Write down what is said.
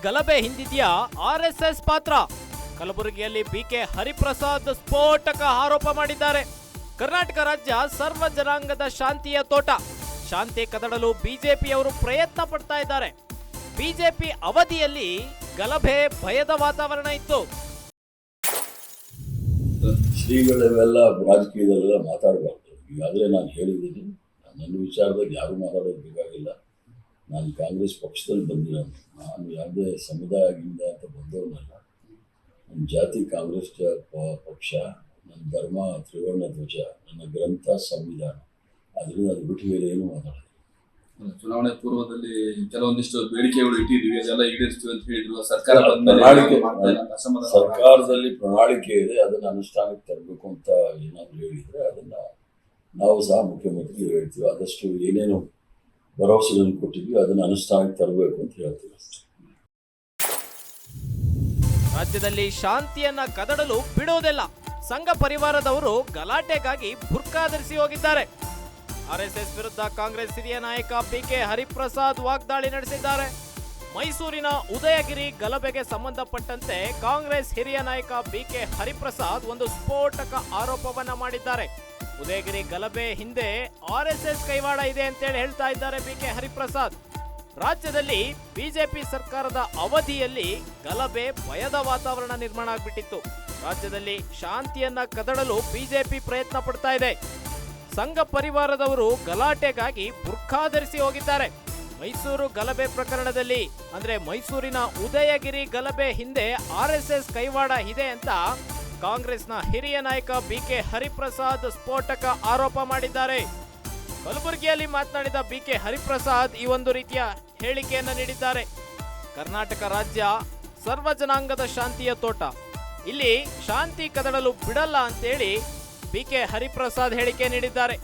ಗಲಭೆ ಹಿಂದಿದೆಯಾ ಆರ್ಎಸ್ಎಸ್ ಪಾತ್ರ? ಕಲಬುರಗಿಯಲ್ಲಿ ಬಿಕೆ ಹರಿಪ್ರಸಾದ್ ಸ್ಫೋಟಕ ಆರೋಪ ಮಾಡಿದ್ದಾರೆ. ಕರ್ನಾಟಕ ರಾಜ್ಯ ಸರ್ವ ಜನಾಂಗದ ಶಾಂತಿಯ ತೋಟ. ಶಾಂತಿ ಕದಡಲು ಬಿಜೆಪಿಯವರು ಪ್ರಯತ್ನ ಪಡ್ತಾ ಇದ್ದಾರೆ. ಬಿಜೆಪಿ ಅವಧಿಯಲ್ಲಿ ಗಲಭೆ ಭಯದ ವಾತಾವರಣ ಇತ್ತು. ಶ್ರೀಗಳೆಲ್ಲ ರಾಜಕೀಯದಲ್ಲೆಲ್ಲ ಮಾತಾಡಬಾರ್ದು. ಈಗಾಗಲೇ ನಾನು ಹೇಳಿದ್ದೀನಿ, ನನ್ನ ವಿಚಾರದಲ್ಲಿ ಯಾರು ಮಾತಾಡೋದು ಬೇಕಾಗಿಲ್ಲ. ನಾನು ಕಾಂಗ್ರೆಸ್ ಪಕ್ಷದಲ್ಲಿ ಬಂದಿರೋನು, ನಾನು ಯಾವುದೇ ಸಮುದಾಯದಿಂದ ಅಂತ ಬಂದವನಲ್ಲ. ನನ್ನ ಜಾತಿ ಕಾಂಗ್ರೆಸ್ ಪಕ್ಷ, ನನ್ನ ಧರ್ಮ ತ್ರಿವರ್ಣ ಧ್ವಜ, ನನ್ನ ಗ್ರಂಥ ಸಂವಿಧಾನ. ಅದರಿಂದ ಅದು ಬಿಟ್ಟು ಬೇರೆ ಏನು ಮಾತಾಡೋದು. ಚುನಾವಣೆ ಪೂರ್ವದಲ್ಲಿ ಕೆಲವೊಂದಿಷ್ಟು ಬೇಡಿಕೆಗಳು ಇಟ್ಟಿದ್ದೀವಿ, ಅದೆಲ್ಲ ಈಡೇರಿಸ್ತೀವಿ ಅಂತ ಹೇಳಿದ್ರು. ಸರ್ಕಾರದಲ್ಲಿ ಪ್ರಣಾಳಿಕೆ ಇದೆ, ಅದನ್ನು ಅನುಷ್ಠಾನಕ್ಕೆ ತರಬೇಕು ಅಂತ ಏನಾದರೂ ಹೇಳಿದ್ರೆ ಅದನ್ನ ನಾವು ಸಹ ಮುಖ್ಯಮಂತ್ರಿ ಹೇಳ್ತೀವಿ. ಆದಷ್ಟು ಏನೇನು ಭರವಸೆಗಳನ್ನು ಕೊಟ್ಟಿದ್ವಿ ಅದನ್ನು ಅನುಷ್ಠಾನಕ್ಕೆ ತರಬೇಕು ಅಂತ ಹೇಳ್ತೀವಿ. ರಾಜ್ಯದಲ್ಲಿ ಶಾಂತಿಯನ್ನ ಕದಡಲು ಬಿಡುವುದಿಲ್ಲ. ಸಂಘ ಪರಿವಾರದವರು ಗಲಾಟೆಗಾಗಿ ಬುರ್ಕಾ ಧರಿಸಿ ಹೋಗಿದ್ದಾರೆ. ಆರ್ಎಸ್ಎಸ್ ವಿರುದ್ಧ ಕಾಂಗ್ರೆಸ್ ಹಿರಿಯ ನಾಯಕ ಬಿಕೆ ಹರಿಪ್ರಸಾದ್ ವಾಗ್ದಾಳಿ ನಡೆಸಿದ್ದಾರೆ. ಮೈಸೂರಿನ ಉದಯಗಿರಿ ಗಲಭೆಗೆ ಸಂಬಂಧಪಟ್ಟಂತೆ ಕಾಂಗ್ರೆಸ್ ಹಿರಿಯ ನಾಯಕ ಬಿಕೆ ಹರಿಪ್ರಸಾದ್ ಒಂದು ಸ್ಫೋಟಕ ಆರೋಪವನ್ನ ಮಾಡಿದ್ದಾರೆ. ಉದಯಗಿರಿ ಗಲಭೆ ಹಿಂದೆ ಆರ್ಎಸ್ಎಸ್ ಕೈವಾಡ ಇದೆ ಅಂತೇಳಿ ಹೇಳ್ತಾ ಇದ್ದಾರೆ ಬಿಕೆ ಹರಿಪ್ರಸಾದ್. ರಾಜ್ಯದಲ್ಲಿ ಬಿಜೆಪಿ ಸರ್ಕಾರದ ಅವಧಿಯಲ್ಲಿ ಗಲಭೆ ಭಯದ ವಾತಾವರಣ ನಿರ್ಮಾಣ ಆಗ್ಬಿಟ್ಟಿತ್ತು. ರಾಜ್ಯದಲ್ಲಿ ಶಾಂತಿಯನ್ನ ಕದಡಲು ಬಿಜೆಪಿ ಪ್ರಯತ್ನ ಪಡ್ತಾ ಇದೆ. ಸಂಘ ಪರಿವಾರದವರು ಗಲಾಟೆಗಾಗಿ ಬುರ್ಖಾ ಧರಿಸಿ ಹೋಗಿದ್ದಾರೆ. ಮೈಸೂರು ಗಲಭೆ ಪ್ರಕರಣದಲ್ಲಿ ಅಂದ್ರೆ ಮೈಸೂರಿನ ಉದಯಗಿರಿ ಗಲಭೆ ಹಿಂದೆ ಆರ್ಎಸ್ಎಸ್ ಕೈವಾಡ ಇದೆ ಅಂತ ಕಾಂಗ್ರೆಸ್ನ ಹಿರಿಯ ನಾಯಕ ಬಿಕೆ ಹರಿಪ್ರಸಾದ್ ಸ್ಫೋಟಕ ಆರೋಪ ಮಾಡಿದ್ದಾರೆ. ಕಲಬುರಗಿಯಲ್ಲಿ ಮಾತನಾಡಿದ ಬಿಕೆ ಹರಿಪ್ರಸಾದ್ ಈ ಒಂದು ರೀತಿಯ ಹೇಳಿಕೆಯನ್ನ ನೀಡಿದ್ದಾರೆ. ಕರ್ನಾಟಕ ರಾಜ್ಯ ಸರ್ವ ಜನಾಂಗದ ಶಾಂತಿಯ ತೋಟ, ಇಲ್ಲಿ ಶಾಂತಿ ಕದಡಲು ಬಿಡಲ್ಲ ಅಂತೇಳಿ ಬಿಕೆ ಹರಿಪ್ರಸಾದ್ ಹೇಳಿಕೆ ನೀಡಿದ್ದಾರೆ.